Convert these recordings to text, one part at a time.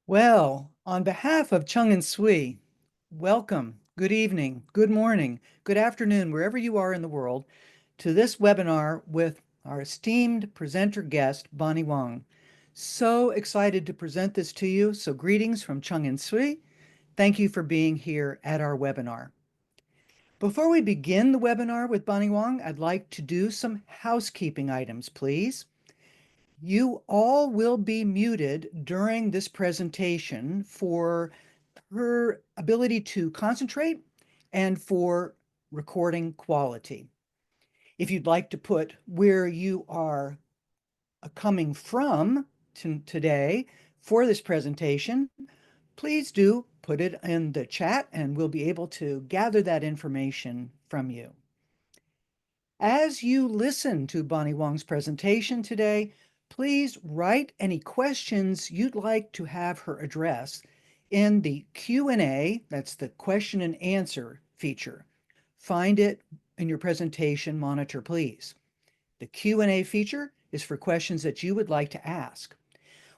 Well, on behalf of Cheng and Tsui, welcome, good evening, good morning, good afternoon, wherever you are in the world, to this webinar with our esteemed presenter guest, Bonnie Wang. So excited to present this to you. So greetings from Cheng and Tsui. Thank you for being here at our webinar. Before we begin the webinar with Bonnie Wang, I'd like to do some housekeeping items, please. You all will be muted during this presentation for her ability to concentrate and for recording quality. If you'd like to put where you are coming from today for this presentation, please do put it in the chat and we'll be able to gather that information from you. As you listen to Bonnie Wang's presentation today, please write any questions you'd like to have her address in the Q&A, that's the question and answer feature. Find it in your presentation monitor, please. The Q&A feature is for questions that you would like to ask.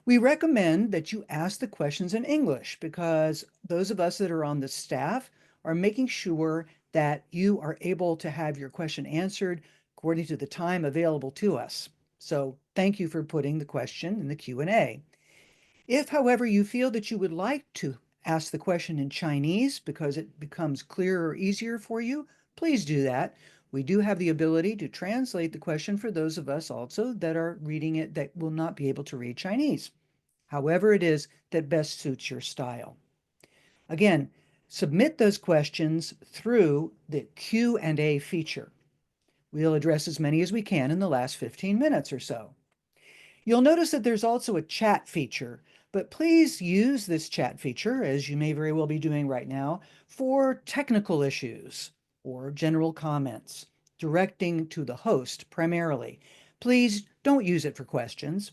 We recommend that you ask the questions in English because those of us that are on the staff are making sure that you are able to have your question answered according to the time available to us. So thank you for putting the question in the Q&A. If, however, you feel that you would like to ask the question in Chinese because it becomes clearer or easier for you, please do that. We do have the ability to translate the question for those of us also that are reading it that will not be able to read Chinese. However it is that best suits your style. Again, submit those questions through the Q&A feature. We'll address as many as we can in the last 15 minutes or so. You'll notice that there's also a chat feature, but please use this chat feature, as you may very well be doing right now, for technical issues or general comments, directing to the host primarily. Please don't use it for questions.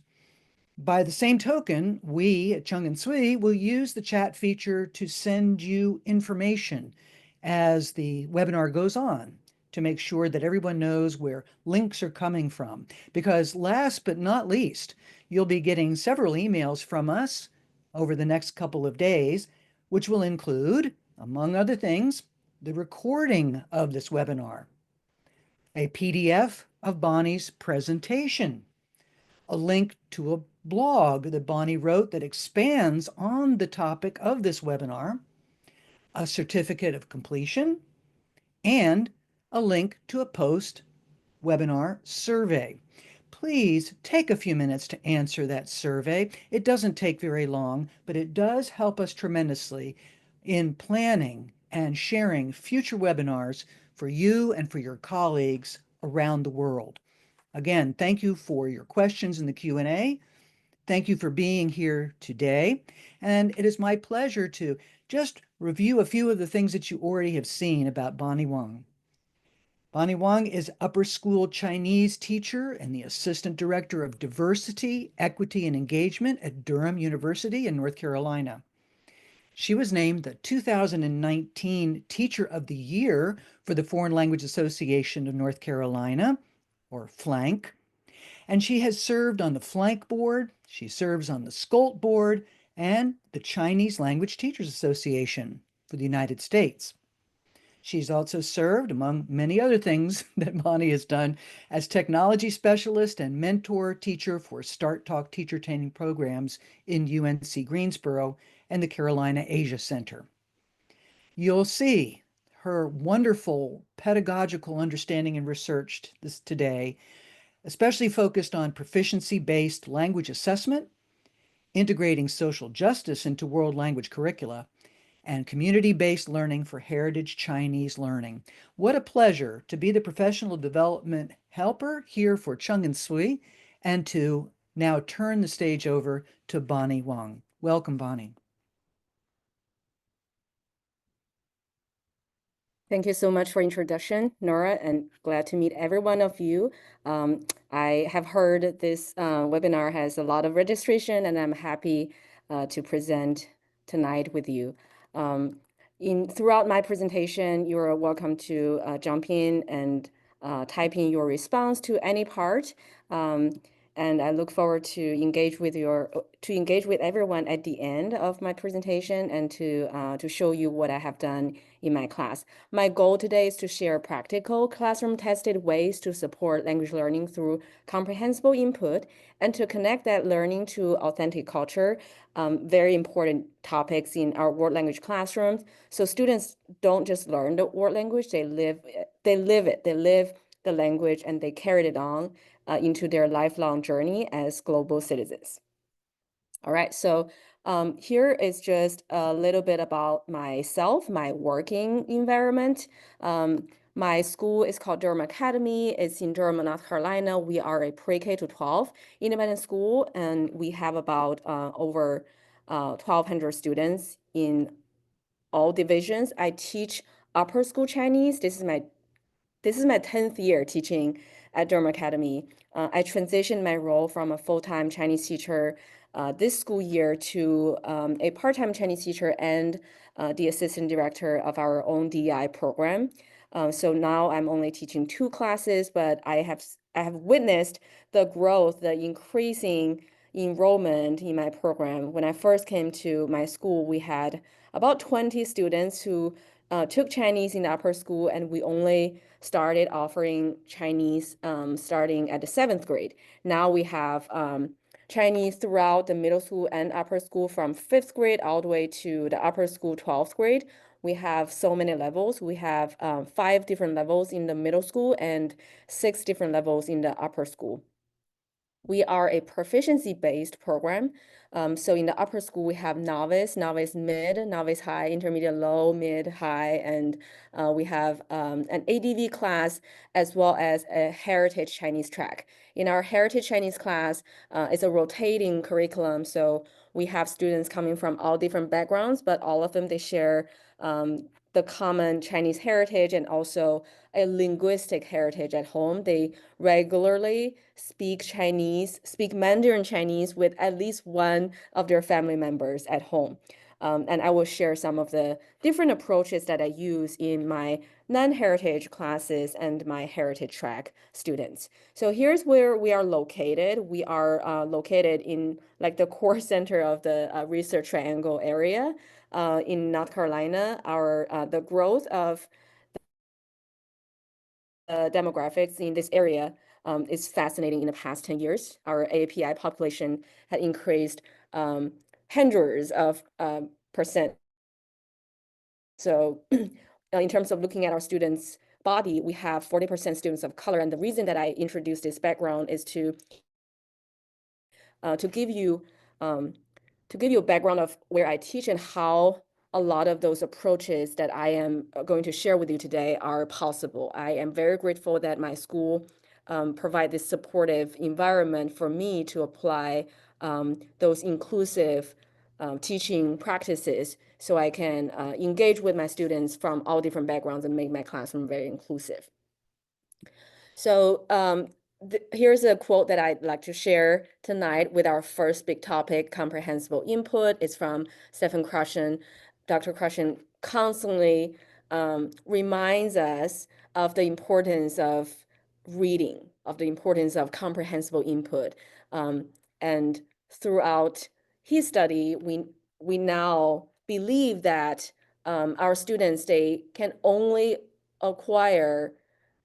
By the same token, we at Cheng and Tsui will use the chat feature to send you information as the webinar goes on to make sure that everyone knows where links are coming from. Because last but not least, you'll be getting several emails from us over the next couple of days, which will include, among other things, the recording of this webinar, a PDF of Bonnie's presentation, a link to a blog that Bonnie wrote that expands on the topic of this webinar, a certificate of completion, and a link to a post-webinar survey. Please take a few minutes to answer that survey. It doesn't take very long, but it does help us tremendously in planning and sharing future webinars for you and for your colleagues around the world. Again, thank you for your questions in the Q&A. Thank you for being here today. And it is my pleasure to just review a few of the things that you already have seen about Bonnie Wang. Bonnie Wang is upper school Chinese teacher and the Assistant Director of Diversity, Equity, and Engagement at Durham University in North Carolina. She was named the 2019 Teacher of the Year for the Foreign Language Association of North Carolina, or FLANC, and she has served on the FLANC board, she serves on the SCOLT board, and the Chinese Language Teachers Association for the United States. She's also served, among many other things that Bonnie has done, as technology specialist and mentor teacher for Start Talk teacher training programs in UNC Greensboro and the Carolina Asia Center. You'll see her wonderful pedagogical understanding and research today, especially focused on proficiency-based language assessment, integrating social justice into world language curricula, and community-based learning for heritage Chinese learning. What a pleasure to be the professional development helper here for Cheng and Tsui, and to now turn the stage over to Bonnie Wang. Welcome, Bonnie. Thank you so much for introduction, Nora, and glad to meet every one of you. I have heard this webinar has a lot of registration, and I'm happy to present tonight with you. Throughout my presentation, you're welcome to jump in and type in your response to any part. and I look forward to engage with everyone at the end of my presentation and to show you what I have done in my class. My goal today is to share practical classroom-tested ways to support language learning through comprehensible input and to connect that learning to authentic culture, very important topics in our world language classrooms. So students don't just learn the world language, they live it. They live the language and they carry it on into their lifelong journey as global citizens. All right, so here is just a little bit about myself, my working environment. My school is called Durham Academy. It's in Durham, North Carolina. We are a pre-K to 12 independent school, and we have about over 1,200 students in all divisions. I teach upper school Chinese. This is my 10th year teaching at Durham Academy. I transitioned my role from a full-time Chinese teacher this school year to a part-time Chinese teacher and the assistant director of our own DEI program. So now I'm only teaching 2 classes, but I have witnessed the growth, the increasing enrollment in my program. When I first came to my school, we had about 20 students who took Chinese in the upper school, and we only started offering Chinese starting at the 7th grade. Now we have Chinese throughout the middle school and upper school from 5th grade all the way to the upper school 12th grade. We have so many levels. We have 5 different levels in the middle school and 6 different levels in the upper school. We are a proficiency-based program. So in the upper school, we have novice, novice mid, novice high, intermediate low, mid, high, and we have an ADV class as well as a heritage Chinese track. In our heritage Chinese class, it's a rotating curriculum. So we have students coming from all different backgrounds, but all of them, they share the common Chinese heritage and also a linguistic heritage at home. They regularly speak Mandarin Chinese with at least one of their family members at home. And I will share some of the different approaches that I use in my non-heritage classes and my heritage track students. So here's where we are located. We are located in like the core center of the Research Triangle area in North Carolina. The growth of demographics in this area is fascinating. In the past 10 years, our API population had increased hundreds of percent. So in terms of looking at our students' body, we have 40% students of color. And the reason that I introduced this background is to give you a background of where I teach and how a lot of those approaches that I am going to share with you today are possible. I am very grateful that my school provide this supportive environment for me to apply those inclusive teaching practices so I can engage with my students from all different backgrounds and make my classroom very inclusive. So here's a quote that I'd like to share tonight with our first big topic, comprehensible input. It's from Stephen Krashen. Dr. Krashen constantly reminds us of the importance of reading, of the importance of comprehensible input. And throughout his study, we now believe that our students, they can only acquire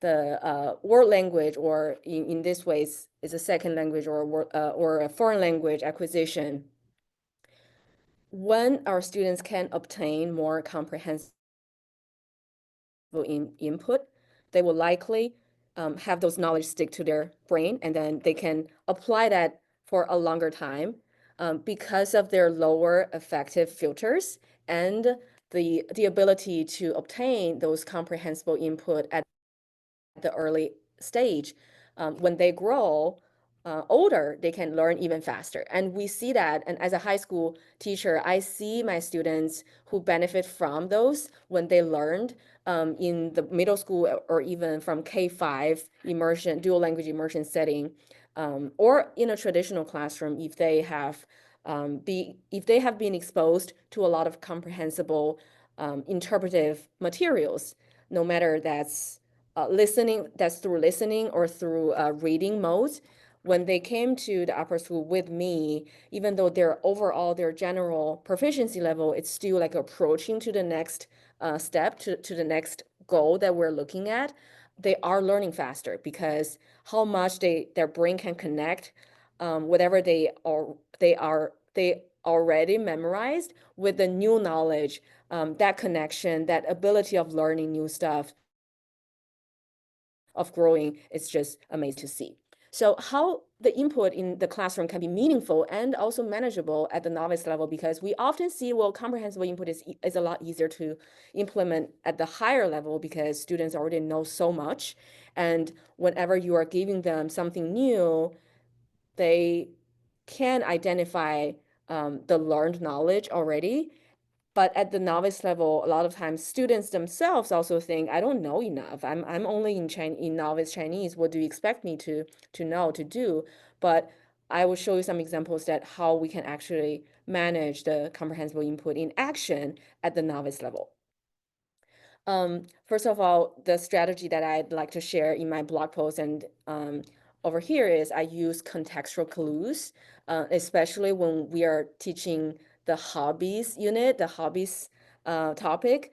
the world language, or in this way, is a second language or a foreign language acquisition. When our students can obtain more comprehensive input, they will likely have those knowledge stick to their brain, and then they can apply that for a longer time because of their lower affective filters and the ability to obtain those comprehensible input at the early stage. When they grow older, they can learn even faster. And we see that. And as a high school teacher, I see my students who benefit from those when they learned in the middle school or even from K-5 immersion, dual language immersion setting, or in a traditional classroom if they have been exposed to a lot of comprehensible interpretive materials, no matter that's through listening or through reading modes. when they came to the upper school with me, even though their general proficiency level, it's still like approaching to the next step, to the next goal that we're looking at, they are learning faster because how much their brain can connect whatever they already memorized with the new knowledge, that connection, that ability of learning new stuff, of growing, it's just amazing to see. So how the input in the classroom can be meaningful and also manageable at the novice level, because we often see, well, comprehensible input is a lot easier to implement at the higher level because students already know so much. And whenever you are giving them something new, they can identify the learned knowledge already. But at the novice level, a lot of times students themselves also think, I don't know enough. I'm only in novice Chinese. What do you expect me to know, to do? But I will show you some examples that how we can actually manage the comprehensible input in action at the novice level. First of all, the strategy that I'd like to share in my blog post and over here is I use contextual clues, especially when we are teaching the hobbies unit, the hobbies topic.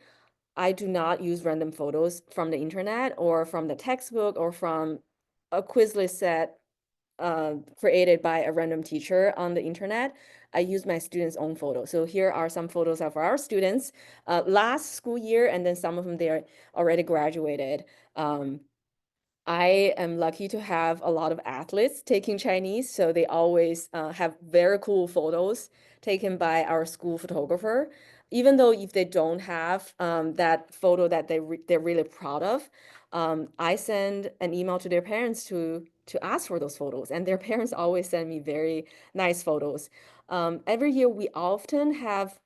I do not use random photos from the internet or from the textbook or from a Quizlet set created by a random teacher on the internet. I use my students' own photos. So here are some photos of our students last school year, and then some of them, they are already graduated. I am lucky to have a lot of athletes taking Chinese, so they always have very cool photos taken by our school photographer. Even though if they don't have that photo that they're really proud of, I send an email to their parents to ask for those photos, and their parents always send me very nice photos. Every year we often have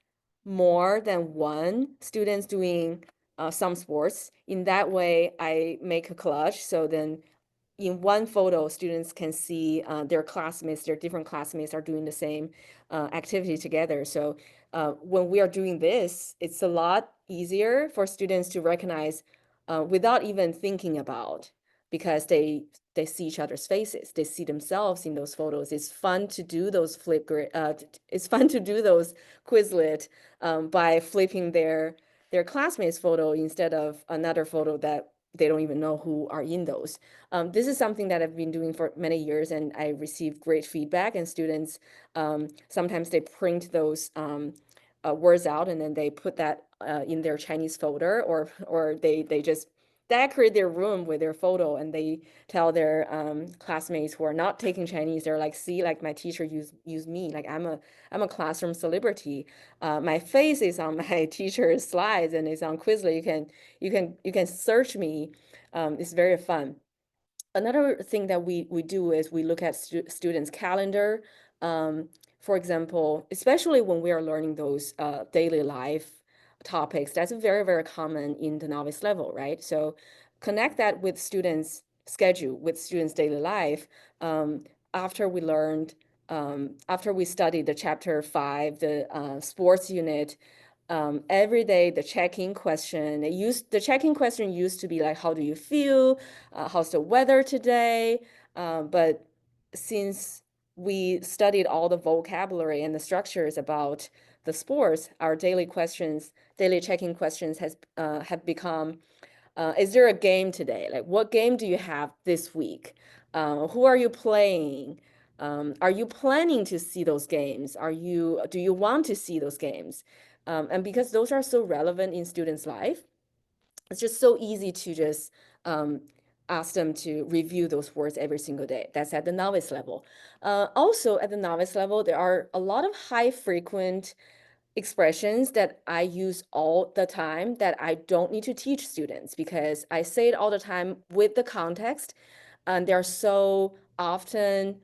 more than one students doing some sports. In that way, I make a collage. So then in one photo, students can see their classmates, their different classmates are doing the same activity together. So when we are doing this, it's a lot easier for students to recognize without even thinking about, because they see each other's faces, they see themselves in those photos. It's fun to do those it's fun to do those Quizlet by flipping their classmates' photo instead of another photo that they don't even know who are in those. This is something that I've been doing for many years, and I receive great feedback. And students sometimes they print those words out, and then they put that in their Chinese folder, or they just decorate their room with their photo, and they tell their classmates who are not taking Chinese, they're like, see, like my teacher use me, like I'm a classroom celebrity. My face is on my teacher's slides and it's on Quizlet. You can search me. It's very fun. Another thing that we do is we look at students' calendar. Um, for example, especially when we are learning those daily life topics, that's very, very common in the novice level, right? So connect that with students' schedule, with students' daily life. After we learned, after we studied the chapter 5, the sports unit, every day the check-in question used to be like, how do you feel? How's the weather today? But since we studied all the vocabulary and the structures about the sports, our daily check-in questions have become, is there a game today? Like, what game do you have this week? Who are you playing? Are you planning to see those games? Do you want to see those games? And because those are so relevant in students' life, it's just so easy to just ask them to review those words every single day. That's at the novice level. Also, at the novice level, there are a lot of high frequent expressions that I use all the time that I don't need to teach students because I say it all the time with the context, and they're so often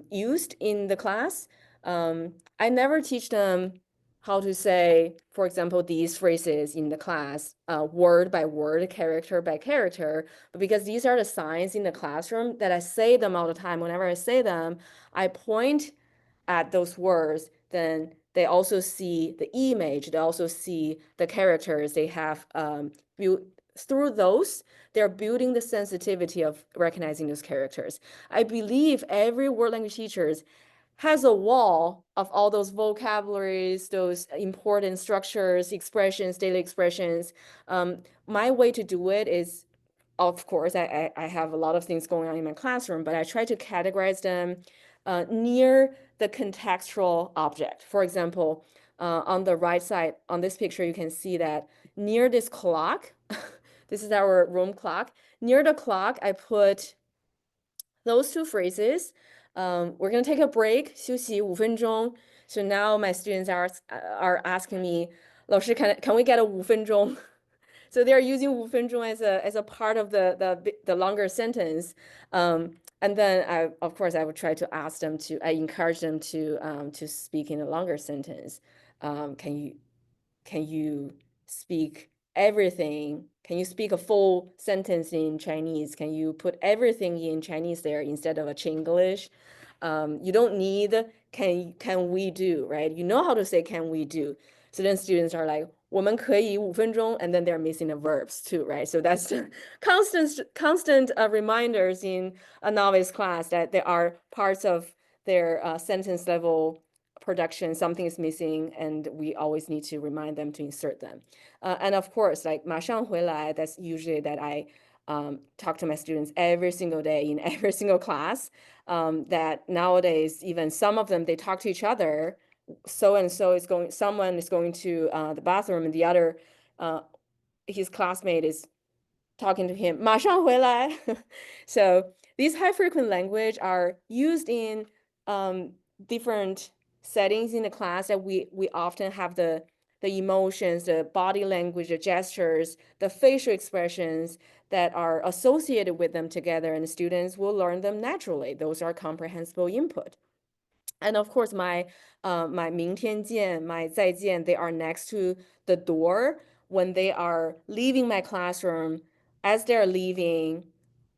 used in the class. I never teach them how to say, for example, these phrases in the class, word by word, character by character, but because these are the signs in the classroom that I say them all the time. Whenever I say them, I point at those words, then they also see the image, they also see the characters, they have through those, they're building the sensitivity of recognizing those characters. I believe every word language teacher has a wall of all those vocabularies, those important structures, expressions, daily expressions. My way to do it is, of course, I have a lot of things going on in my classroom, but I try to categorize them near the contextual object. For example, on the right side, on this picture, you can see that near this clock, this is our room clock, near the clock, I put those two phrases. We're gonna take a break, 休息5分钟. So now my students are asking me, 老师, can we get a 5分钟? So they're using 5分钟 as a part of the longer sentence. And then of course, I would try to I encourage them to speak in a longer sentence. Can you speak everything? Can you speak a full sentence in Chinese? Can you put everything in Chinese there instead of a Chinglish? You don't need can we do, right? You know how to say can we do. So then students are like, 我们可以5分钟, and then they're missing the verbs too, right? So that's constant reminders in a novice class that there are parts of their sentence level production, something is missing, and we always need to remind them to insert them. And of course, like 马上回来, that's usually that I talk to my students every single day in every single class. That nowadays, even some of them, they talk to each other. Someone is going to the bathroom, and the other, his classmate is talking to him, 马上回来. So these high frequent language are used in different settings in the class that we often have the emotions, the body language, the gestures, the facial expressions that are associated with them together, and the students will learn them naturally. Those are comprehensible input. And of course, my 明天见, my 再见, they are next to the door when they are leaving my classroom. As they're leaving,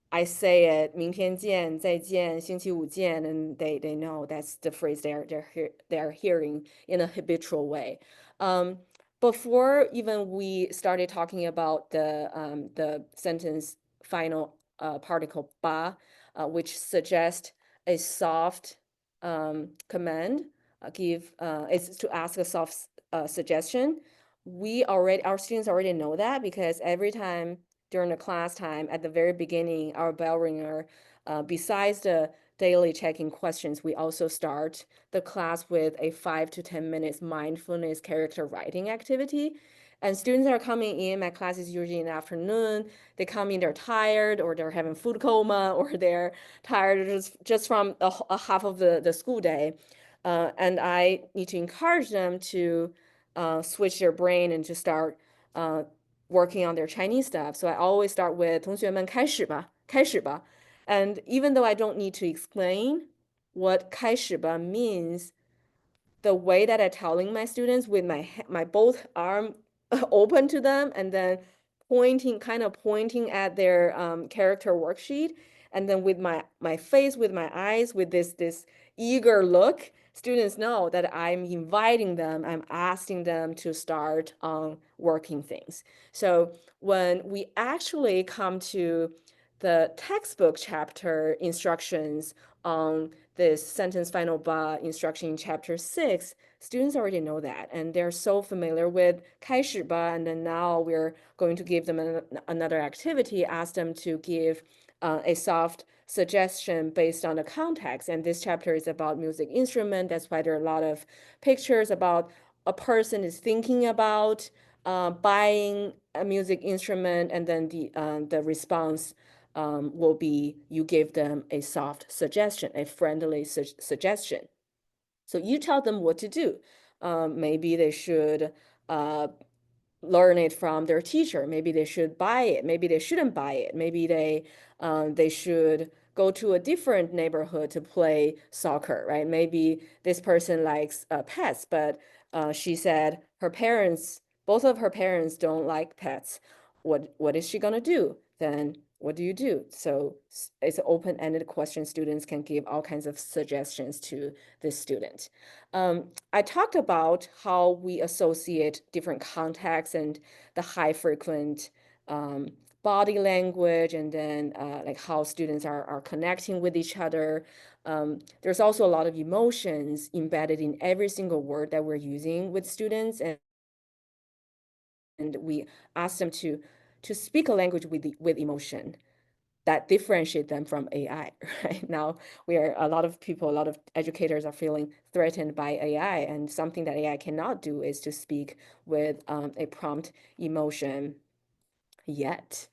I say it, 明天见, 再见, 星期五见, and they know that's the phrase they're hearing in a habitual way. Before even we started talking about the sentence final particle ba, which suggests a soft command, is to ask a soft suggestion. Our students already know that, because every time during the class time, at the very beginning, our bell ringer, besides the daily checking questions, we also start the class with a 5 to 10 minutes mindfulness character writing activity. And students are coming in, my class is usually in the afternoon, they come in, they're tired, or they're having food coma, or they're tired just from a half of the school day. And I need to encourage them to switch their brain and to start working on their Chinese stuff. So I always start with 同学们开始吧,开始吧. And even though I don't need to explain what 开始吧 means, the way that I'm telling my students with my both arm open to them, and then pointing at their character worksheet, and then with my face, with my eyes, with this eager look, students know that I'm inviting them, I'm asking them to start on working things. So when we actually come to the textbook chapter instructions on this sentence final ba instruction in chapter 6, students already know that, and they're so familiar with 开始吧, and then now we're going to give them another activity, ask them to give a soft suggestion based on the context. And this chapter is about music instrument. That's why there are a lot of pictures about a person is thinking about buying a music instrument, and then the response will be you give them a soft suggestion, a friendly suggestion. So you tell them what to do. Maybe they should learn it from their teacher. Maybe they should buy it. Maybe they shouldn't buy it. Maybe they should go to a different neighborhood to play soccer, right? Maybe this person likes pets, but she said both of her parents don't like pets. What is she gonna do? Then what do you do? So it's an open-ended question. Students can give all kinds of suggestions to this student. I talked about how we associate different contexts and the high frequent body language, and then like how students are connecting with each other. There's also a lot of emotions embedded in every single word that we're using with students, and we ask them to speak a language with emotion that differentiate them from AI. Right now, a lot of people, a lot of educators are feeling threatened by AI, and something that AI cannot do is to speak with a prompt emotion yet.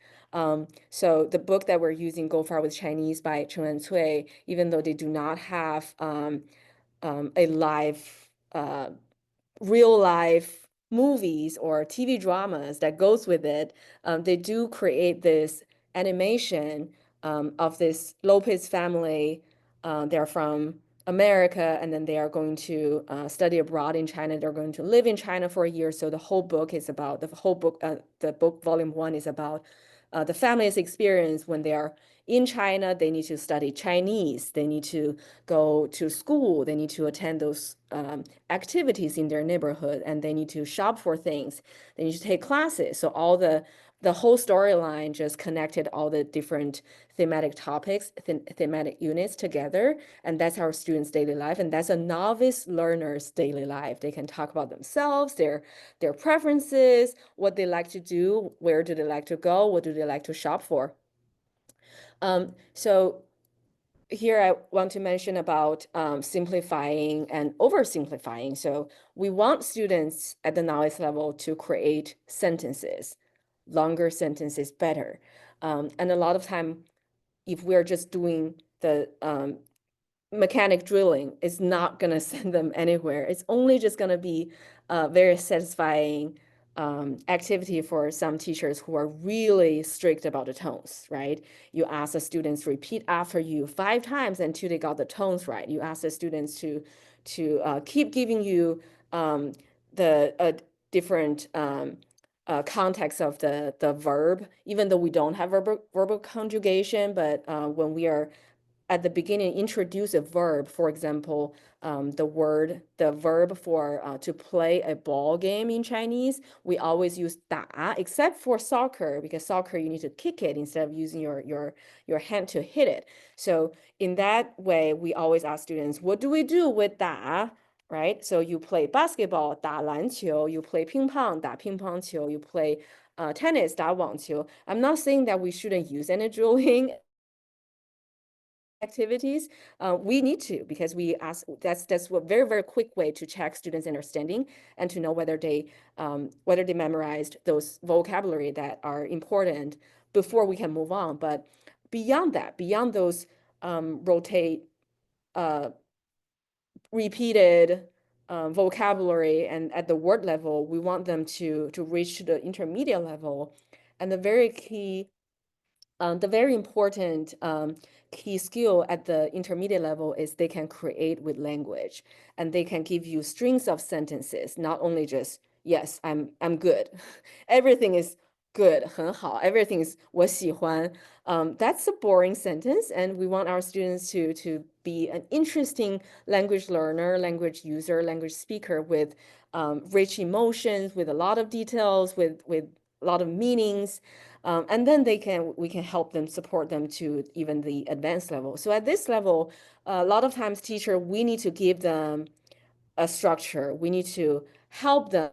So the book that we're using, Go Far with Chinese by Cheng and Tsui, even though they do not have a live real life movies or TV dramas that goes with it, they do create this animation of this Lopez family. They're from America, and then they are going to study abroad in China. They're going to live in China for a year. So the whole book is about the book volume one is about the family's experience when they are in China. They need to study Chinese. They need to go to school. They need to attend those activities in their neighborhood, and they need to shop for things. They need to take classes. So all the whole storyline just connected all the different thematic topics, thematic units together, and that's our students' daily life, and that's a novice learner's daily life. They can talk about themselves, their preferences, what they like to do, where do they like to go, what do they like to shop for. So here I want to mention about simplifying and oversimplifying. So we want students at the knowledge level to create sentences, longer sentences better. And a lot of time, if we're just doing the mechanic drilling, it's not going to send them anywhere. It's only just going to be a very satisfying activity for some teachers who are really strict about the tones, right? You ask the students to repeat after you 5 times until they got the tones right. You ask the students to keep giving you the different context of the verb, even though we don't have verbal conjugation, but when we are at the beginning introduce a verb. For example, the verb for to play a ball game in Chinese, we always use 打, except for soccer, because soccer you need to kick it instead of using your hand to hit it. So in that way, we always ask students, what do we do with 打? Right? So you play basketball, 打篮球, you play 乒乓, 打乒乓球, you play tennis, 打网球. I'm not saying that we shouldn't use any drilling activities. We need to, because we ask, that's a very quick way to check students' understanding and to know whether they memorized those vocabulary that are important before we can move on. But beyond that, beyond those rotate repeated vocabulary, and at the word level, we want them to reach to the intermediate level. And the very important key skill at the intermediate level is they can create with language, and they can give you strings of sentences, not only just, yes, I'm good. Everything is good, 很好. Everything is 我喜欢. That's a boring sentence, and we want our students to be an interesting language learner, language user, language speaker with rich emotions, with a lot of details, with a lot of meanings. And then we can help them, support them to even the advanced level. So at this level, a lot of times we need to give them a structure. We need to help them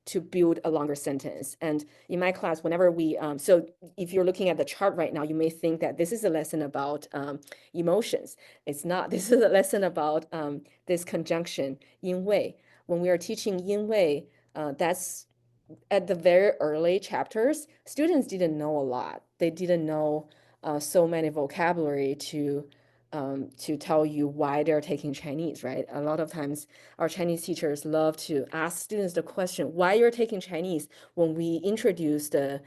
to build a longer sentence. And in my class, whenever so if you're looking at the chart right now, you may think that this is a lesson about emotions. It's not. This is a lesson about this conjunction, 因为. When we are teaching 因为, that's at the very early chapters, students didn't know a lot. They didn't know so many vocabulary to tell you why they're taking Chinese, right? A lot of times our Chinese teachers love to ask students the question, why you're taking Chinese, when we introduce the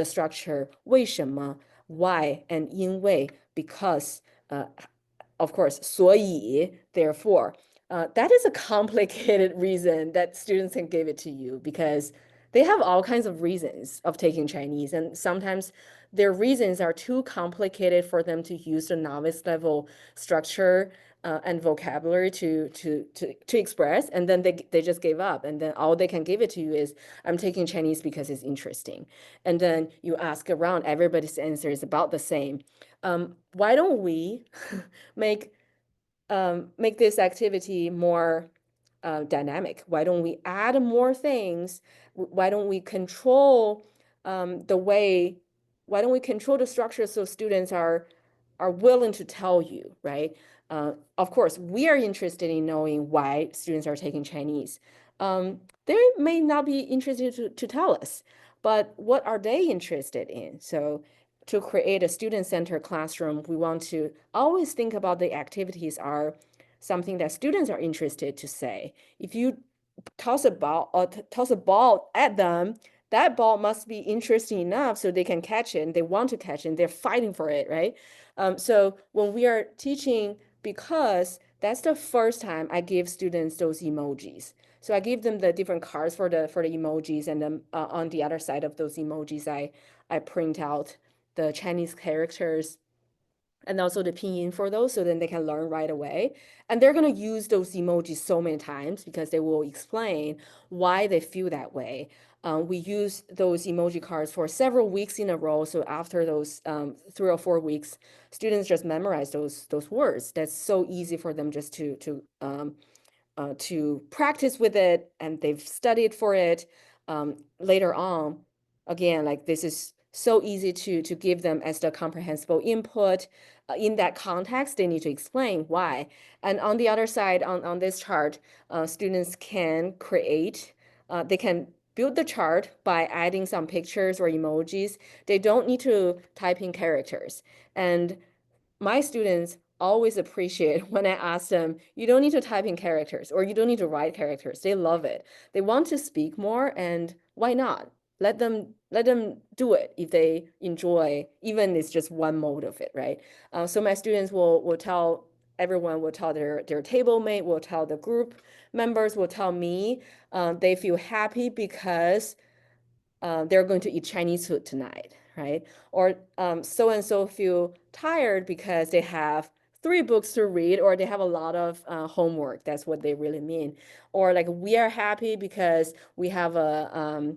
structure, 为什么, why, and 因为, because, of course, 所以, therefore. That is a complicated reason that students can give it to you, because they have all kinds of reasons of taking Chinese, and sometimes their reasons are too complicated for them to use the novice level structure and vocabulary to express, and then they just gave up, and then all they can give it to you is, I'm taking Chinese because it's interesting. And then you ask around, everybody's answer is about the same. Why don't we make make this activity more dynamic? Why don't we add more things? Why don't we control the way? Why don't we control the structure so students are willing to tell you, right? Of course, we are interested in knowing why students are taking Chinese. They may not be interested to tell us, but what are they interested in? So to create a student-centered classroom, we want to always think about the activities are something that students are interested to say. If you toss a ball at them, that ball must be interesting enough so they can catch it and they want to catch it and they're fighting for it, right? So when we are teaching, because that's the first time I give students those emojis. So I give them the different cards for the emojis, and then on the other side of those emojis, I print out the Chinese characters and also the pinyin for those, so then they can learn right away. And they're going to use those emojis so many times because they will explain why they feel that way. We use those emoji cards for several weeks in a row. So after those 3 or 4 weeks, students just memorize those words. That's so easy for them just to practice with it, and they've studied for it. Later on, again, like this is so easy to give them as the comprehensible input. In that context, they need to explain why. And on the other side, on this chart, students can create, they can build the chart by adding some pictures or emojis. They don't need to type in characters. And my students always appreciate when I ask them, you don't need to type in characters or you don't need to write characters. They love it. They want to speak more, and why not? Let them do it if they enjoy, even it's just one mode of it, right? So my students will tell everyone, will tell their table mate, will tell the group members, will tell me they feel happy because they're going to eat Chinese food tonight, right? Or so and so feel tired because they have 3 books to read, or they have a lot of homework. That's what they really mean. Or like, we are happy because we have a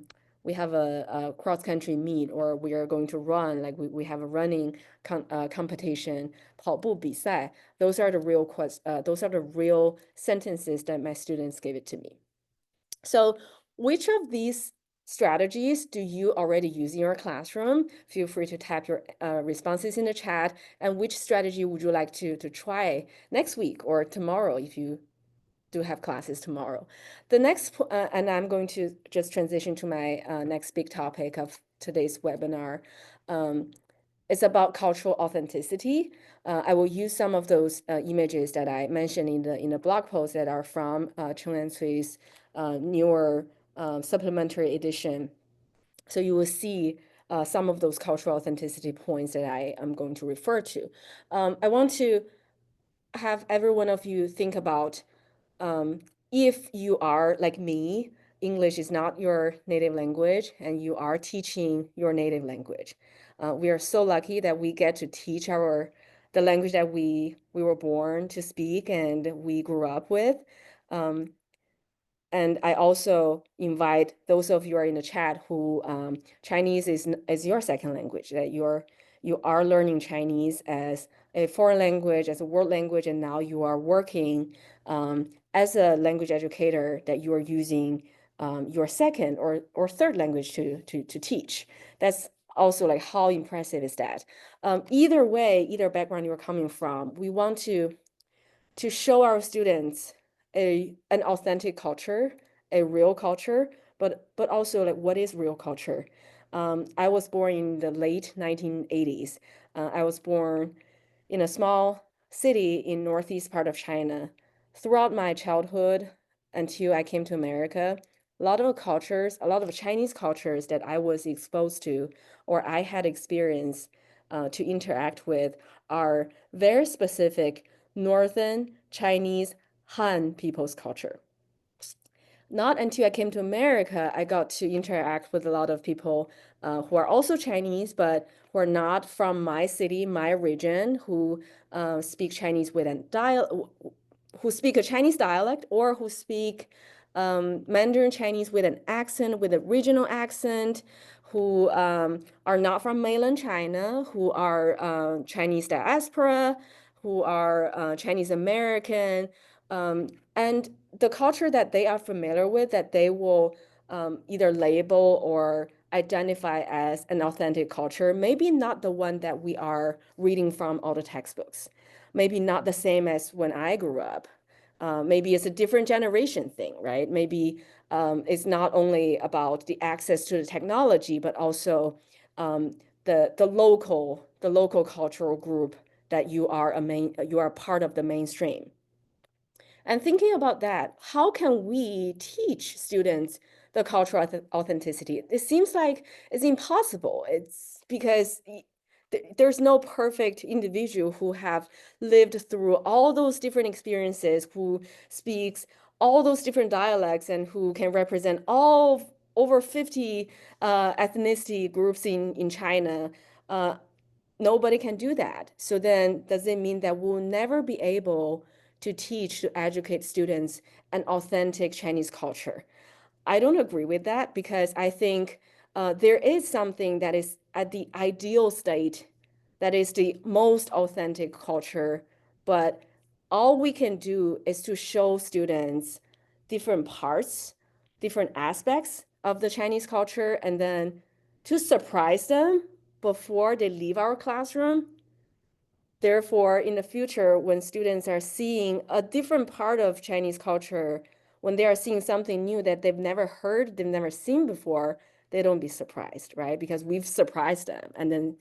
cross country meet, or we are going to run, like we have a running competition, 跑步比赛. Those are the real sentences that my students gave it to me. So which of these strategies do you already use in your classroom? Feel free to type your responses in the chat. And which strategy would you like to try next week or tomorrow if you do have classes tomorrow? The next, and I'm going to just transition to my next big topic of today's webinar. It's about cultural authenticity. I will use some of those images that I mentioned in the blog post that are from Cheng and Tsui's newer supplementary edition. So you will see some of those cultural authenticity points that I am going to refer to. I want to have every one of you think about, if you are like me, English is not your native language, and you are teaching your native language. We are so lucky that we get to teach the language that we were born to speak and we grew up with. And I also invite those of you who are in the chat who Chinese is your second language, that you are learning Chinese as a foreign language, as a world language, and now you are working as a language educator, that you are using your second or third language to teach. That's also like, how impressive is that? Either way, either background you're coming from, we want to show our students an authentic culture, a real culture, but also like, what is real culture? I was born in the late 1980s. I was born in a small city in northeast part of China. Throughout my childhood until I came to America, a lot of cultures, a lot of Chinese cultures that I was exposed to or I had experience to interact with are very specific Northern Chinese Han people's culture. Not until I came to America, I got to interact with a lot of people who are also Chinese, but who are not from my city, my region, who speak Chinese with who speak a Chinese dialect or who speak Mandarin Chinese with an accent, with a regional accent, who are not from mainland China, who are Chinese diaspora, who are Chinese American, and the culture that they are familiar with, that they will either label or identify as an authentic culture, maybe not the one that we are reading from all the textbooks, maybe not the same as when I grew up. Maybe it's a different generation thing, right? Maybe it's not only about the access to the technology, but also the local cultural group that you are part of the mainstream. And thinking about that, how can we teach students the cultural authenticity? It seems like it's impossible. It's because there's no perfect individual who have lived through all those different experiences, who speaks all those different dialects, and who can represent all over 50 ethnicity groups in China. Nobody can do that. So then does it mean that we'll never be able to teach, to educate students an authentic Chinese culture? I don't agree with that, because I think there is something that is at the ideal state, that is the most authentic culture, but all we can do is to show students different parts, different aspects of the Chinese culture, and then to surprise them before they leave our classroom. Therefore, in the future, when students are seeing a different part of Chinese culture, when they are seeing something new that they've never heard, they've never seen before, they don't be surprised, right? Because we've surprised them. And then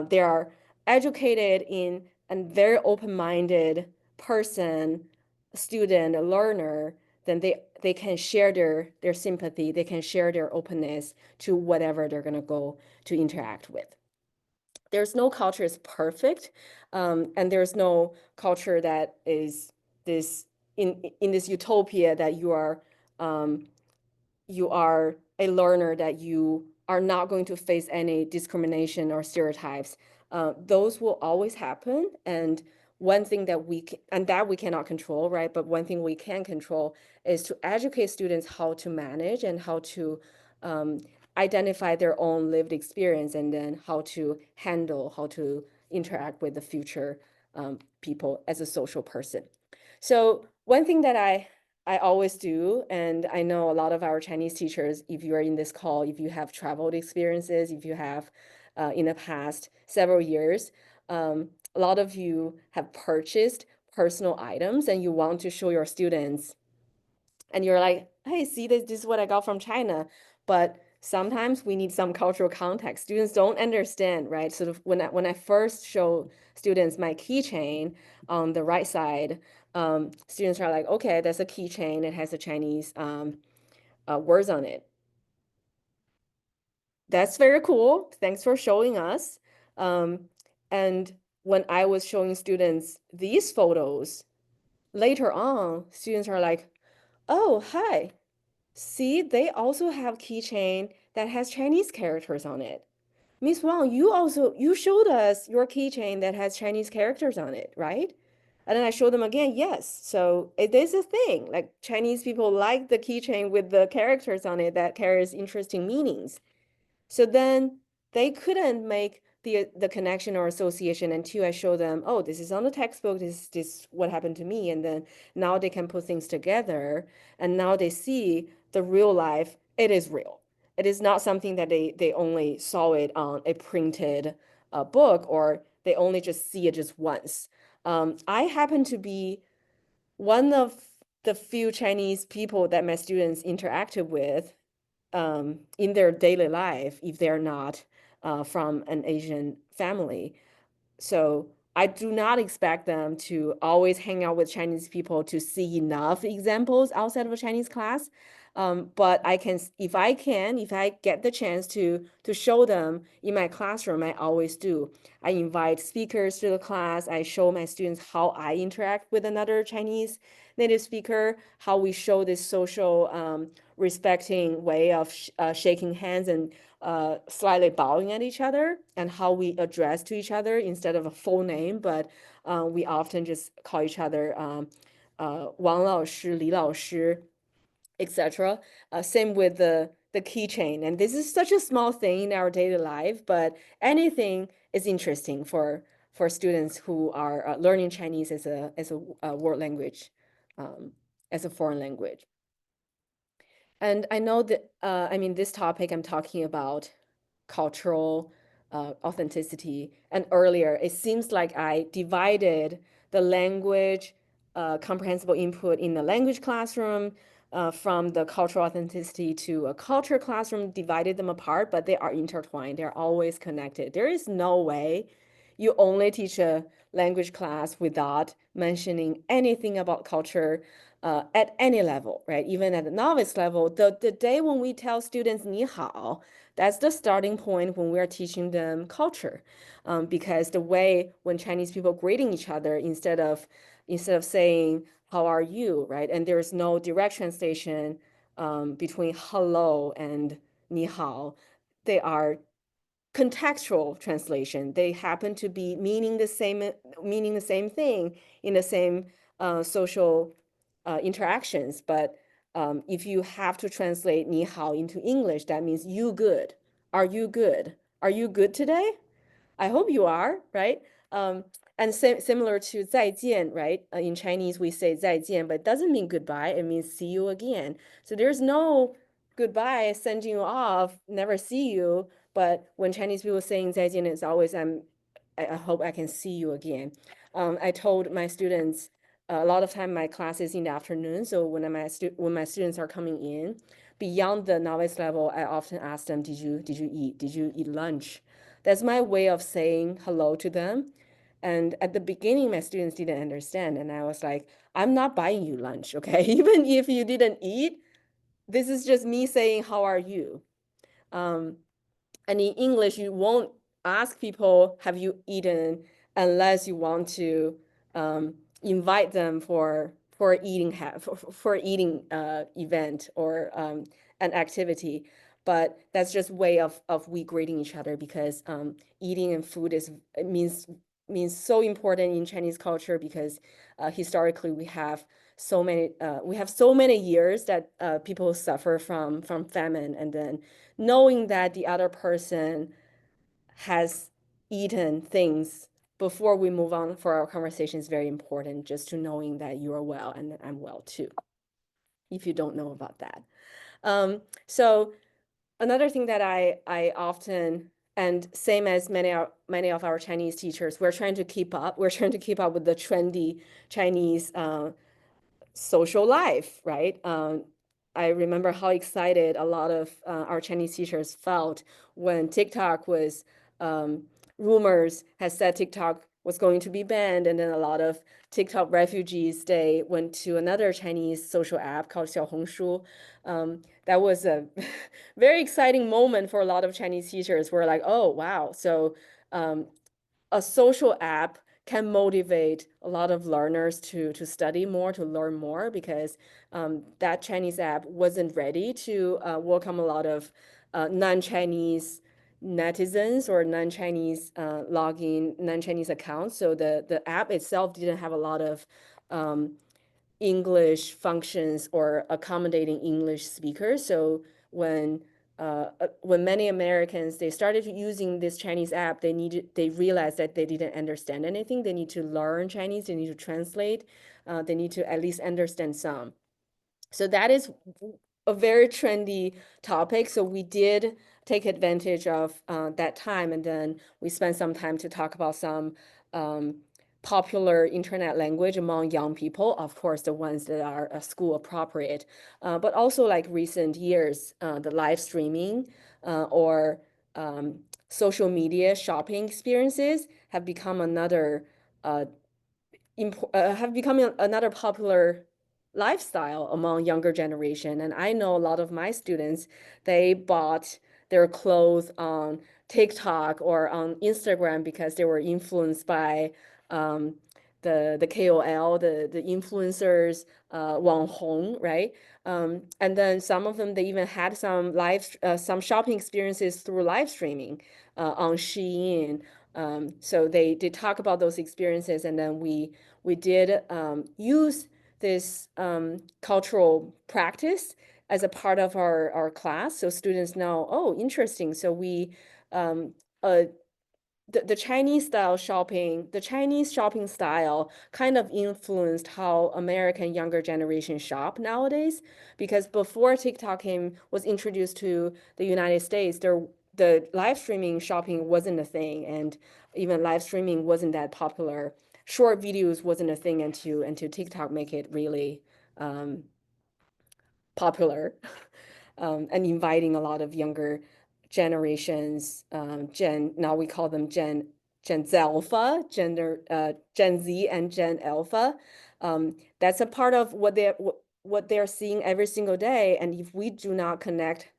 they are educated in a very open-minded person, student, a learner, then they can share their sympathy, they can share their openness to whatever they're going to go to interact with. There's no culture is perfect, and there's no culture that is this in this utopia that you are a learner, that you are not going to face any discrimination or stereotypes. Those will always happen, and one thing that we cannot control, right? But one thing we can control is to educate students how to manage and how to identify their own lived experience, and then how to handle, how to interact with the future people as a social person. So one thing that I always do, and I know a lot of our Chinese teachers, if you are in this call, if you have traveled experiences, if you have in the past several years, a lot of you have purchased personal items and you want to show your students, and you're like, hey, see, this is what I got from China. But sometimes we need some cultural context. Students don't understand, right? Sort of when I first show students my keychain on the right side, students are like, okay, that's a keychain. It has a Chinese words on it. That's very cool. Thanks for showing us. And when I was showing students these photos, later on, students are like, oh, hi. See, they also have keychain that has Chinese characters on it. Miss Wang, you showed us your keychain that has Chinese characters on it, right? And then I showed them again, yes. So it is a thing. Like Chinese people like the keychain with the characters on it that carries interesting meanings. So then they couldn't make the connection or association until I show them, oh, this is on the textbook, this what happened to me. And then now they can put things together, and now they see the real life, it is real. It is not something that they only saw it on a printed book, or they only just see it just once. I happen to be one of the few Chinese people that my students interacted with in their daily life if they're not from an Asian family. So I do not expect them to always hang out with Chinese people to see enough examples outside of a Chinese class. But if I get the chance to show them in my classroom, I always do. I invite speakers to the class. I show my students how I interact with another Chinese native speaker, how we show this social respecting way of shaking hands and slightly bowing at each other, and how we address to each other instead of a full name, but we often just call each other Wang 老师、李老师, etc. Same with the keychain. And this is such a small thing in our daily life, but anything is interesting for students who are learning Chinese as a world language, as a foreign language. And I know that, I mean, this topic I'm talking about cultural authenticity. And earlier, it seems like I divided the language comprehensible input in the language classroom from the cultural authenticity to a culture classroom, divided them apart, but they are intertwined. They're always connected. There is no way you only teach a language class without mentioning anything about culture at any level, right? Even at the novice level, the day when we tell students 你好, that's the starting point when we're teaching them culture. Because the way when Chinese people greeting each other, instead of saying, how are you, right? And there's no direct translation between hello and 你好. They are contextual translation. They happen to be meaning the same thing in the same social interactions. But if you have to translate 你好 into English, that means you good. Are you good? Are you good today? I hope you are, right? And similar to 再见, right? In Chinese, we say 再见, but it doesn't mean goodbye. It means see you again. So there's no goodbye, sending you off, never see you. But when Chinese people saying 再见, it's always I hope I can see you again. I told my students a lot of time my class is in the afternoon. So when my students are coming in, beyond the novice level, I often ask them, did you eat? Did you eat lunch? That's my way of saying hello to them. And at the beginning, my students didn't understand. And I was like, I'm not buying you lunch, okay? Even if you didn't eat, this is just me saying, how are you? And in English, you won't ask people, have you eaten, unless you want to invite them for eating event or an activity. But that's just way of we greeting each other, because eating and food means so important in Chinese culture, because historically we have so many years that people suffer from famine, and then knowing that the other person has eaten things before we move on for our conversation is very important, just to knowing that you are well and that I'm well too, if you don't know about that. So another thing that I often, and same as many of our Chinese teachers, we're trying to keep up. We're trying to keep up with the trendy Chinese social life, right? I remember how excited a lot of our Chinese teachers felt when TikTok was, rumors has said TikTok was going to be banned, and then a lot of TikTok refugees, they went to another Chinese social app called Xiaohongshu. That was a very exciting moment for a lot of Chinese teachers. We're like, oh, wow. So a social app can motivate a lot of learners to study more, to learn more, because that Chinese app wasn't ready to welcome a lot of non-Chinese netizens or non-Chinese login, non-Chinese accounts. So the app itself didn't have a lot of English functions or accommodating English speakers. So when many Americans they started using this Chinese app, they realized that they didn't understand anything. They need to learn Chinese. They need to translate. They need to at least understand some. So that is a very trendy topic. So we did take advantage of that time, and then we spent some time to talk about some popular internet language among young people, of course, the ones that are school appropriate, but also like recent years, the live streaming or social media shopping experiences have become another popular lifestyle among younger generation. And I know a lot of my students, they bought their clothes on TikTok or on Instagram because they were influenced by the KOL, the influencers, Wang Hong, right? And then some of them, they even had some shopping experiences through live streaming on Shein. So they talk about those experiences, and then we did use this cultural practice as a part of our class, so students know, oh, interesting. So we the Chinese style shopping, the Chinese shopping style kind of influenced how American younger generation shop nowadays. Because before TikTok was introduced to the United States, the live streaming shopping wasn't a thing, and even live streaming wasn't that popular. Short videos wasn't a thing until TikTok make it really popular. And inviting a lot of younger generations, now we call them Gen Z Alpha, Gen Z and Gen Alpha. That's a part of what they're seeing every single day. And if we do not connect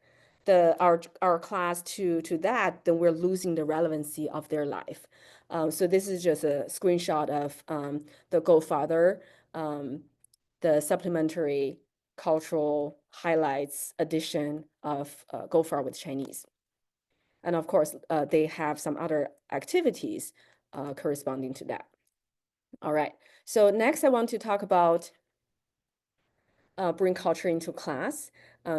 our class to that, then we're losing the relevancy of their life. So this is just a screenshot of the Go Father, the supplementary cultural highlights edition of Go Far with Chinese. And of course, they have some other activities corresponding to that. All right, so next I want to talk about bring culture into class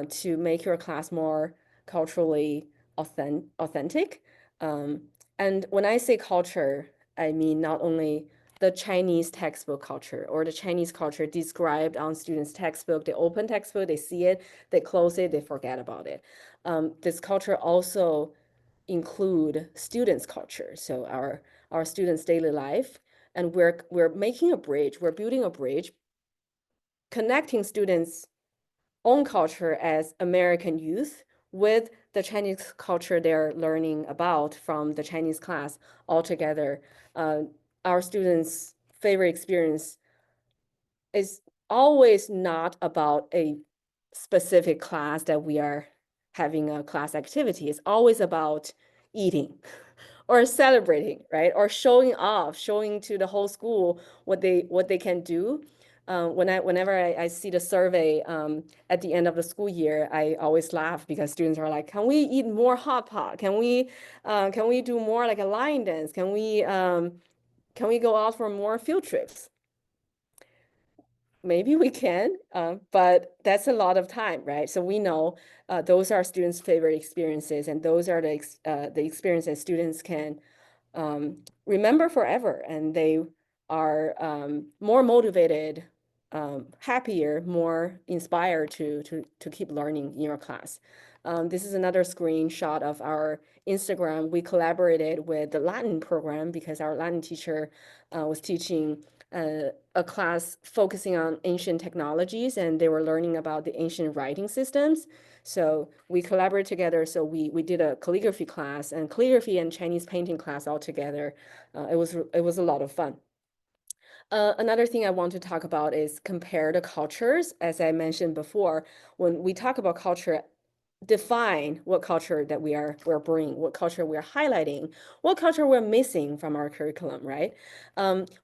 to make your class more culturally authentic. And when I say culture, I mean not only the Chinese textbook culture or the Chinese culture described on students' textbook. They open textbook, they see it, they close it, they forget about it. This culture also include students' culture, so our students' daily life, and we're making a bridge, we're building a bridge, connecting students' own culture as American youth with the Chinese culture they're learning about from the Chinese class altogether. Our students' favorite experience is always not about a specific class that we are having a class activity. It's always about eating or celebrating, right? Or showing off, showing to the whole school what they can do. Whenever I see the survey at the end of the school year, I always laugh because students are like, "Can we eat more hot pot? Can we do more like a line dance? Can we go out for more field trips?" Maybe we can, but that's a lot of time, right? So we know those are students' favorite experiences, and those are the experiences students can remember forever, and they are more motivated, happier, more inspired to keep learning in your class. This is another screenshot of our Instagram. We collaborated with the Latin program because our Latin teacher was teaching a class focusing on ancient technologies, and they were learning about the ancient writing systems. So we collaborated together. So we did a calligraphy class and calligraphy and Chinese painting class all together. It was a lot of fun. Another thing I want to talk about is compare the cultures. As I mentioned before, when we talk about culture, define what culture that we're bringing, what culture we're highlighting, what culture we're missing from our curriculum, right?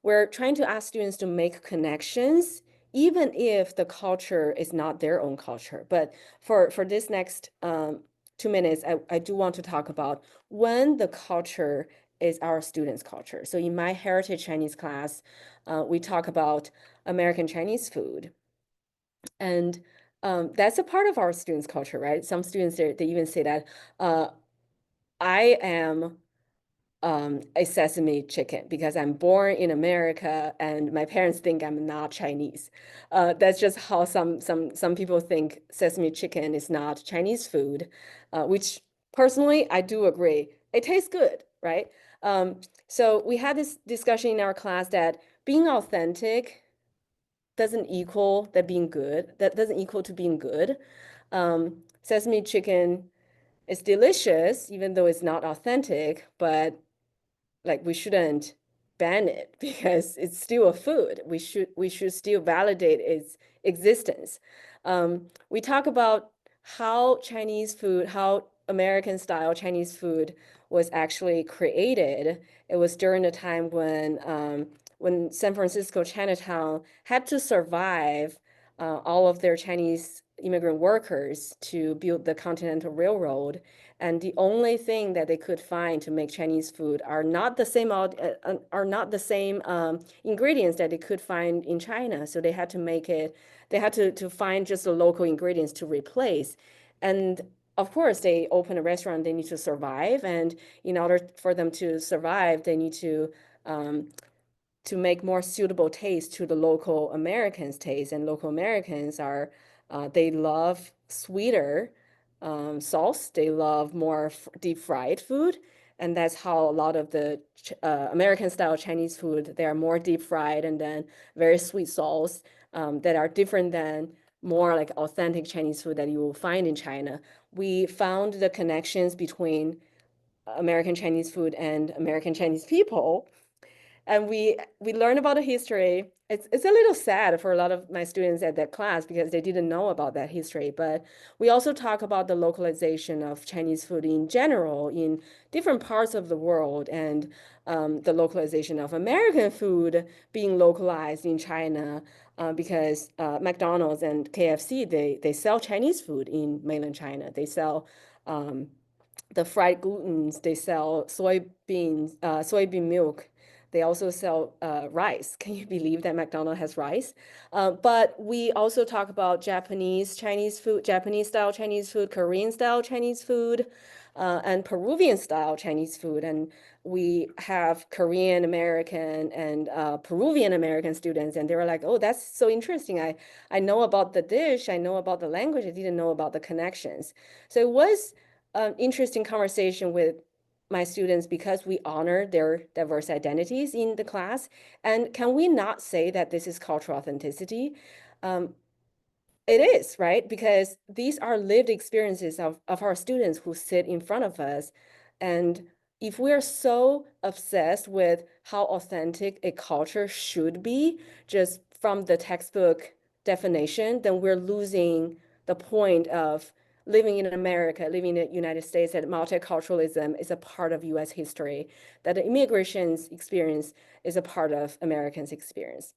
We're trying to ask students to make connections, even if the culture is not their own culture. But for this next 2 minutes, I do want to talk about when the culture is our students' culture. So in my Heritage Chinese class, we talk about American Chinese food. And that's a part of our students' culture, right? Some students, they even say that I am a sesame chicken because I'm born in America and my parents think I'm not Chinese. That's just how some people think sesame chicken is not Chinese food, which personally I do agree. It tastes good, right? So we had this discussion in our class that being authentic doesn't equal that being good. That doesn't equal to being good. Sesame chicken is delicious, even though it's not authentic, but like we shouldn't ban it because it's still a food. We should still validate its existence. We talk about how Chinese food, how American style Chinese food was actually created. It was during the time when San Francisco Chinatown had to survive all of their Chinese immigrant workers to build the Continental Railroad. And the only thing that they could find to make Chinese food are not the same ingredients that they could find in China. So they had to make it. They had to find just the local ingredients to replace. And of course, they open a restaurant. They need to survive, and in order for them to survive, they need um, to make more suitable taste to the local Americans' taste. And local Americans are, they love sweeter sauce. They love more deep fried food. And that's how a lot of the American style Chinese food, they are more deep fried and then very sweet sauce that are different than more like authentic Chinese food that you will find in China. We found the connections between American Chinese food and American Chinese people, and we learn about the history. It's a little sad for a lot of my students at that class because they didn't know about that history. But we also talk about the localization of Chinese food in general in different parts of the world, and the localization of American food being localized in China, because McDonald's and KFC, they sell Chinese food in mainland China. They sell the fried glutens. They sell soybean milk. They also sell rice. Can you believe that McDonald's has rice? But we also talk about Japanese Chinese food, Japanese style Chinese food, Korean style Chinese food, and Peruvian style Chinese food. And we have Korean American and Peruvian American students, and they were like, "Oh, that's so interesting. I know about the dish, I know about the language, I didn't know about the connections." So it was an interesting conversation with my students because we honor their diverse identities in the class. And can we not say that this is cultural authenticity? Um, it is, right? Because these are lived experiences of our students who sit in front of us. And if we're so obsessed with how authentic a culture should be, just from the textbook definition, then we're losing the point of living in America, living in the United States, that multiculturalism is a part of US history, that the immigration's experience is a part of Americans' experience.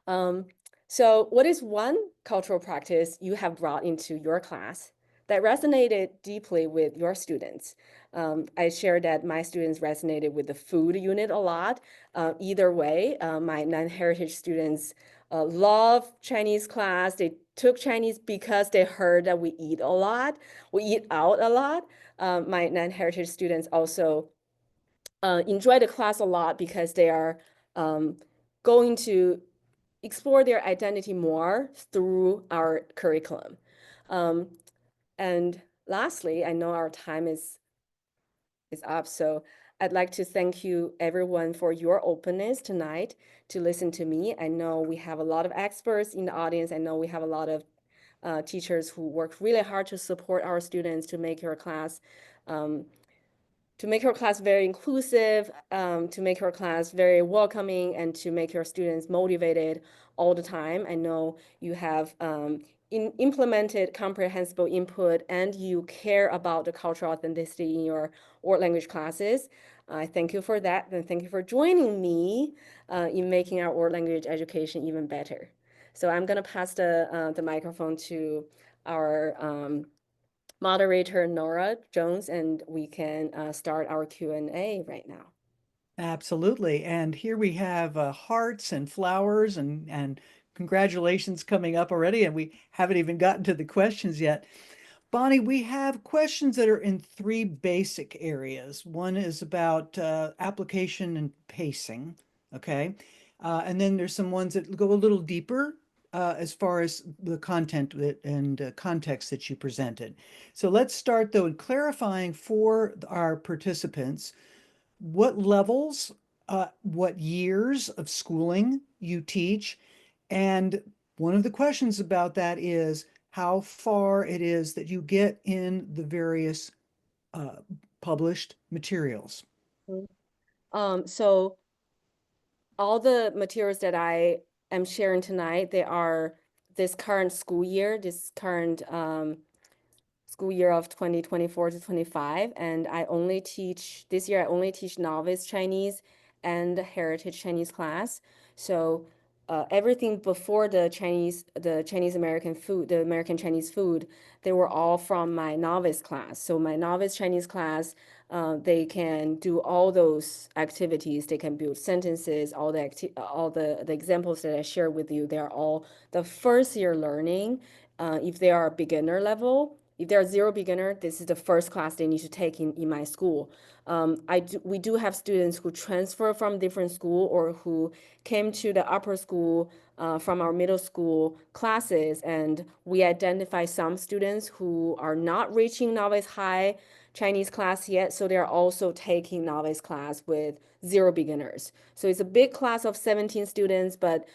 Um, so what is one cultural practice you have brought into your class that resonated deeply with your students? I shared that my students resonated with the food unit a lot. Either way, my non-heritage students love Chinese class. They took Chinese because they heard that we eat a lot. We eat out a lot. My non-heritage students also enjoy the class a lot because they are going to explore their identity more through our curriculum. Um, and lastly, I know our time is up, so I'd like to thank you everyone for your openness tonight to listen to me. I know we have a lot of experts in the audience. I know we have a lot of teachers who work really hard to support our students um, to make your class very inclusive, to make your class very welcoming, and to make your students motivated all the time. I know you have implemented comprehensible input and you care about the cultural authenticity in your world language classes. I thank you for that, and thank you for joining me in making our world language education even better. So I'm going to pass the microphone to our moderator Nora Jones, and we can start our Q&A right now. Absolutely. And here we have hearts and flowers and congratulations coming up already. And we haven't even gotten to the questions yet. Bonnie, we have questions that are in three basic areas. One is about application and pacing, okay? And then there's some ones that go a little deeper as far as the content and context that you presented. So let's start though in clarifying for our participants what levels, what years of schooling you teach. And one of the questions about that is how far it is that you get in the various uh, published materials. So all the materials that I am sharing tonight, they are this current school year, this current school year of 2024 to 25. And this year I only teach novice Chinese and heritage Chinese class. So everything before the Chinese American food, the American Chinese food, they were all from my novice class. So my novice Chinese class, they can do all those activities. They can build sentences, all the examples that I shared with you. They are all the first year learning. If they are beginner level, if they're zero beginner, this is the first class they need to take in my school. We do have students who transfer from different school or who came to the upper school from our middle school classes, and we identify some students who are not reaching novice high Chinese class yet, so they're also taking novice class with zero beginners. So it's a big class of 17 students, but